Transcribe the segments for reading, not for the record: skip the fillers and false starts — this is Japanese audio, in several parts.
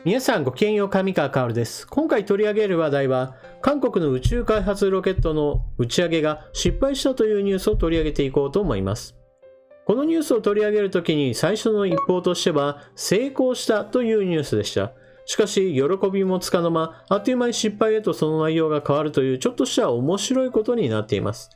皆さんごきげんよう、上川薫です。今回取り上げる話題は、韓国の宇宙開発ロケットの打ち上げが失敗したというニュースを取り上げていこうと思います。このニュースを取り上げるときに最初の一報としては、成功したというニュースでした。しかし、喜びもつかの間、あっという間に失敗へとその内容が変わるというちょっとした面白いことになっています。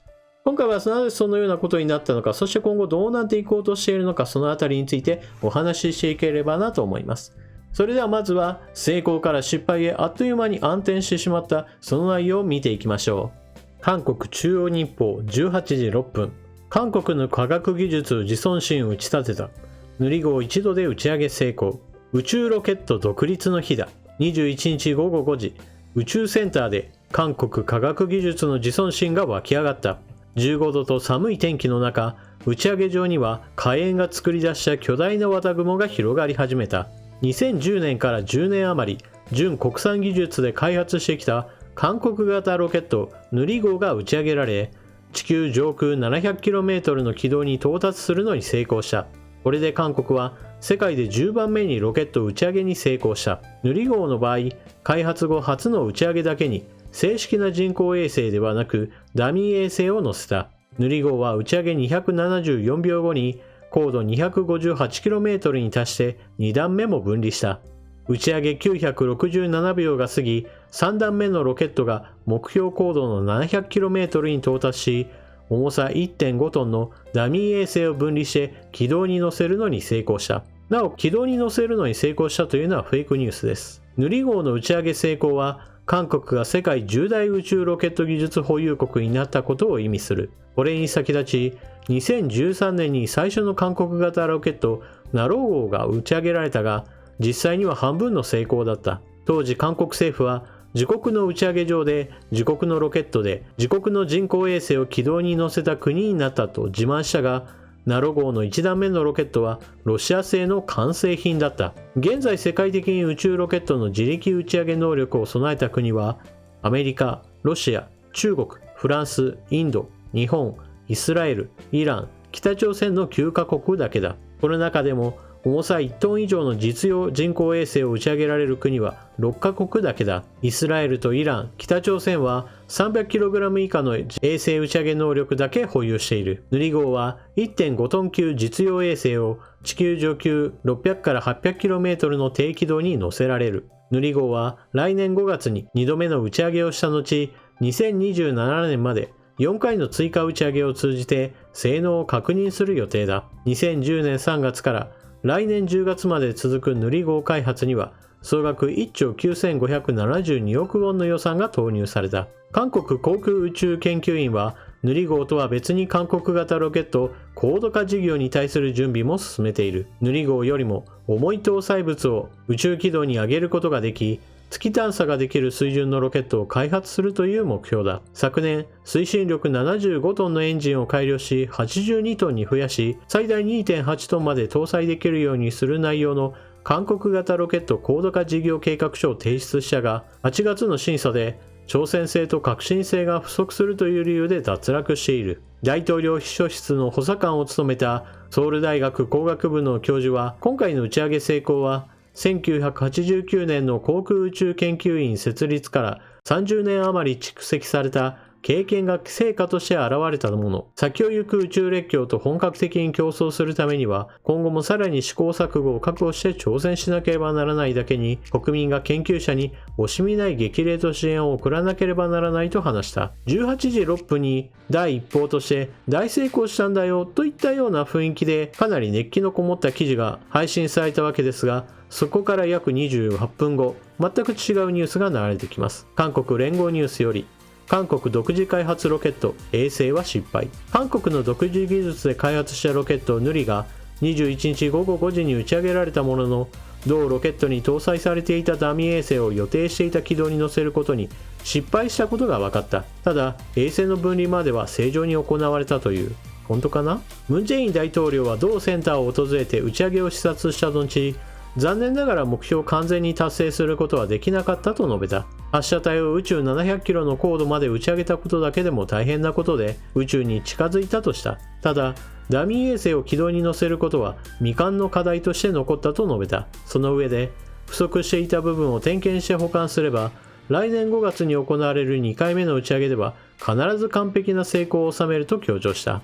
今回はなぜそのようなことになったのか、そして今後どうなっていこうとしているのか、そのあたりについてお話ししていければなと思います。それではまずは成功から失敗へあっという間に暗転してしまったその内容を見ていきましょう。韓国中央日報18時6分。韓国の科学技術自尊心を打ち立てた。ヌリ号一度で打ち上げ成功。宇宙ロケット独立の日だ。21日午後5時。宇宙センターで韓国科学技術の自尊心が湧き上がった。15度と寒い天気の中、打ち上げ場には火炎が作り出した巨大な綿雲が広がり始めた。2010年から10年余り、純国産技術で開発してきた韓国型ロケットヌリ号が打ち上げられ、地球上空 700km の軌道に到達するのに成功した。これで韓国は世界で10番目にロケット打ち上げに成功した。ヌリ号の場合、開発後初の打ち上げだけに正式な人工衛星ではなくダミー衛星を載せた。ヌリ号は打ち上げ274秒後に高度 258km に達して2段目も分離した。打ち上げ967秒が過ぎ、3段目のロケットが目標高度の 700km に到達し、重さ 1.5 トンのダミー衛星を分離して軌道に乗せるのに成功した。なお、軌道に乗せるのに成功したというのはフェイクニュースです。ヌリ号の打ち上げ成功は、韓国が世界10大宇宙ロケット技術保有国になったことを意味する。これに先立ち、2013年に最初の韓国型ロケットナロー号が打ち上げられたが、実際には半分の成功だった。当時韓国政府は自国の打ち上げ場で自国のロケットで自国の人工衛星を軌道に乗せた国になったと自慢したが、ナロ号の1段目のロケットはロシア製の完成品だった。現在世界的に宇宙ロケットの自力打ち上げ能力を備えた国はアメリカ、ロシア、中国、フランス、インド、日本、イスラエル、イラン、北朝鮮の9カ国だけだ。この中でも重さ1トン以上の実用人工衛星を打ち上げられる国は6カ国だけだ。イスラエルとイラン、北朝鮮は 300kg 以下の衛星打ち上げ能力だけ保有している。ヌリ号は 1.5 トン級実用衛星を地球上級600から 800km の低軌道に乗せられる。ヌリ号は来年5月に2度目の打ち上げをした後、2027年まで4回の追加打ち上げを通じて性能を確認する予定だ。2010年3月から来年10月まで続くヌリ号開発には総額1兆9572億ウォンの予算が投入された。韓国航空宇宙研究院はヌリ号とは別に韓国型ロケット高度化事業に対する準備も進めている。ヌリ号よりも重い搭載物を宇宙軌道に上げることができ、月探査ができる水準のロケットを開発するという目標だ。昨年、推進力75トンのエンジンを改良し、82トンに増やし、最大 2.8 トンまで搭載できるようにする内容の韓国型ロケット高度化事業計画書を提出したが、8月の審査で挑戦性と革新性が不足するという理由で脱落している。大統領秘書室の補佐官を務めたソウル大学工学部の教授は、今回の打ち上げ成功は、1989年の航空宇宙研究院設立から30年余り蓄積された経験が成果として現れたもの。先を行く宇宙列強と本格的に競争するためには、今後もさらに試行錯誤を確保して挑戦しなければならないだけに、国民が研究者に惜しみない激励と支援を送らなければならないと話した。18時6分に第一報として大成功したんだよといったような雰囲気でかなり熱気のこもった記事が配信されたわけですが、そこから約28分後、全く違うニュースが流れてきます。韓国連合ニュースより、韓国独自開発ロケット衛星は失敗。韓国の独自技術で開発したロケットヌリが21日午後5時に打ち上げられたものの、同ロケットに搭載されていたダミー衛星を予定していた軌道に乗せることに失敗したことが分かった。ただ、衛星の分離までは正常に行われたという。本当かな？ムン・ジェイン大統領は同センターを訪れて打ち上げを視察した後、残念ながら目標を完全に達成することはできなかったと述べた。発射体を宇宙700キロの高度まで打ち上げたことだけでも大変なことで宇宙に近づいたとした。ただ、ダミー衛星を軌道に乗せることは未完の課題として残ったと述べた。その上で、不足していた部分を点検して保管すれば、来年5月に行われる2回目の打ち上げでは必ず完璧な成功を収めると強調した。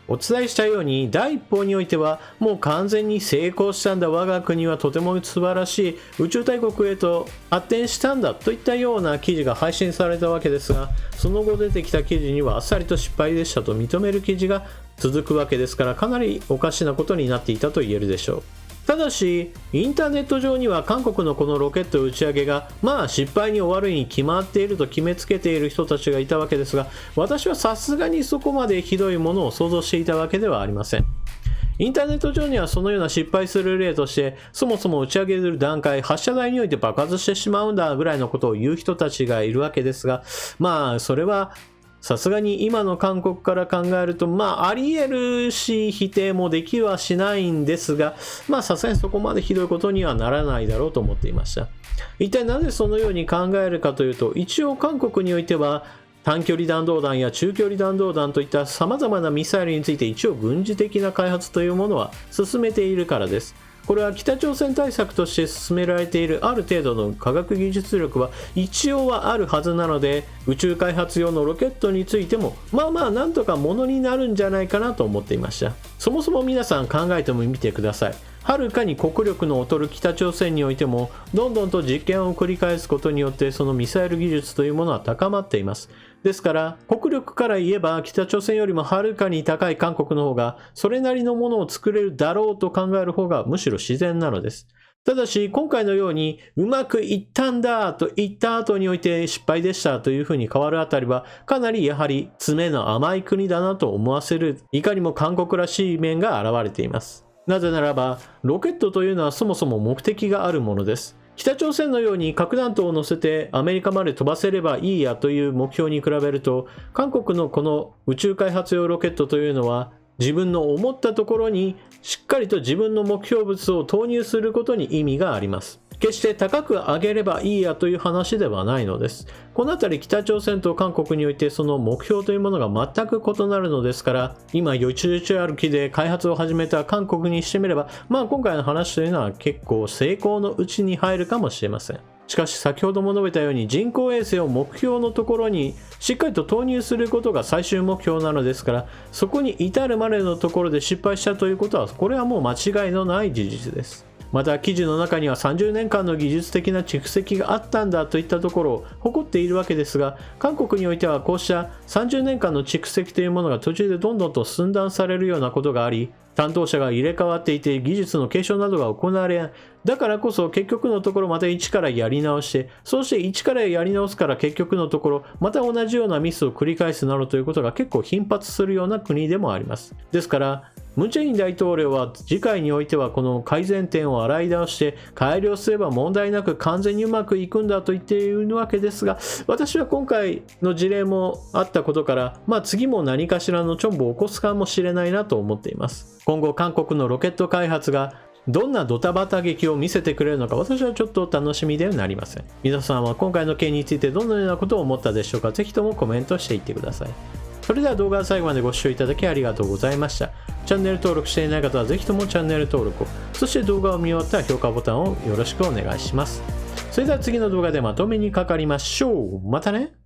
お伝えしたように第一報においてはもう完全に成功したんだ、我が国はとても素晴らしい宇宙大国へと発展したんだといったような記事が配信されたわけですが、その後出てきた記事にはあっさりと失敗でしたと認める記事が続くわけですから、かなりおかしなことになっていたと言えるでしょう。ただしインターネット上には韓国のこのロケット打ち上げが失敗に終わるに決まっていると決めつけている人たちがいたわけですが、私はさすがにそこまでひどいものを想像していたわけではありません。インターネット上にはそのような失敗する例として、そもそも打ち上げる段階、発射台において爆発してしまうんだぐらいのことを言う人たちがいるわけですが、それはさすがに今の韓国から考えるとあり得るし否定もできはしないんですが、さすがにそこまでひどいことにはならないだろうと思っていました。一体なぜそのように考えるかというと、一応韓国においては短距離弾道弾や中距離弾道弾といった様々なミサイルについて一応軍事的な開発というものは進めているからです。これは北朝鮮対策として進められているある程度の科学技術力は一応はあるはずなので、宇宙開発用のロケットについてもなんとかものになるんじゃないかなと思っていました。そもそも皆さん考えてもみてください。はるかに国力の劣る北朝鮮においてもどんどんと実験を繰り返すことによってそのミサイル技術というものは高まっています。ですから国力から言えば北朝鮮よりもはるかに高い韓国の方がそれなりのものを作れるだろうと考える方がむしろ自然なのです。ただし今回のようにうまくいったんだと言った後において失敗でしたというふうに変わるあたりはかなりやはり詰めの甘い国だなと思わせる、いかにも韓国らしい面が現れています。なぜならばロケットというのはそもそも目的があるものです。北朝鮮のように核弾頭を乗せてアメリカまで飛ばせればいいやという目標に比べると、韓国のこの宇宙開発用ロケットというのは自分の思ったところにしっかりと自分の目標物を投入することに意味があります。決して高く上げればいいやという話ではないのです。このあたり北朝鮮と韓国においてその目標というものが全く異なるのですから、今よちよち歩きで開発を始めた韓国にしてみれば今回の話というのは結構成功のうちに入るかもしれません。しかし先ほども述べたように人工衛星を目標のところにしっかりと投入することが最終目標なのですから、そこに至るまでのところで失敗したということはこれはもう間違いのない事実です。また記事の中には30年間の技術的な蓄積があったんだといったところを誇っているわけですが、韓国においてはこうした30年間の蓄積というものが途中でどんどんと寸断されるようなことがあり、担当者が入れ替わっていて技術の継承などが行われない。だからこそ結局のところまた一からやり直して、そして一からやり直すから結局のところまた同じようなミスを繰り返すなどということが結構頻発するような国でもあります。ですからムン・ジェイン大統領は次回においてはこの改善点を洗い直して改良すれば問題なく完全にうまくいくんだと言っているわけですが、私は今回の事例もあったことから次も何かしらのチョンボを起こすかもしれないなと思っています。今後韓国のロケット開発がどんなドタバタ劇を見せてくれるのか、私はちょっと楽しみではなりません。皆さんは今回の件についてどのようなことを思ったでしょうか。ぜひともコメントしていってください。それでは動画の最後までご視聴いただきありがとうございました。チャンネル登録していない方はぜひともチャンネル登録を、そして動画を見終わったら評価ボタンをよろしくお願いします。それでは次の動画でまとめにかかりましょう。またね。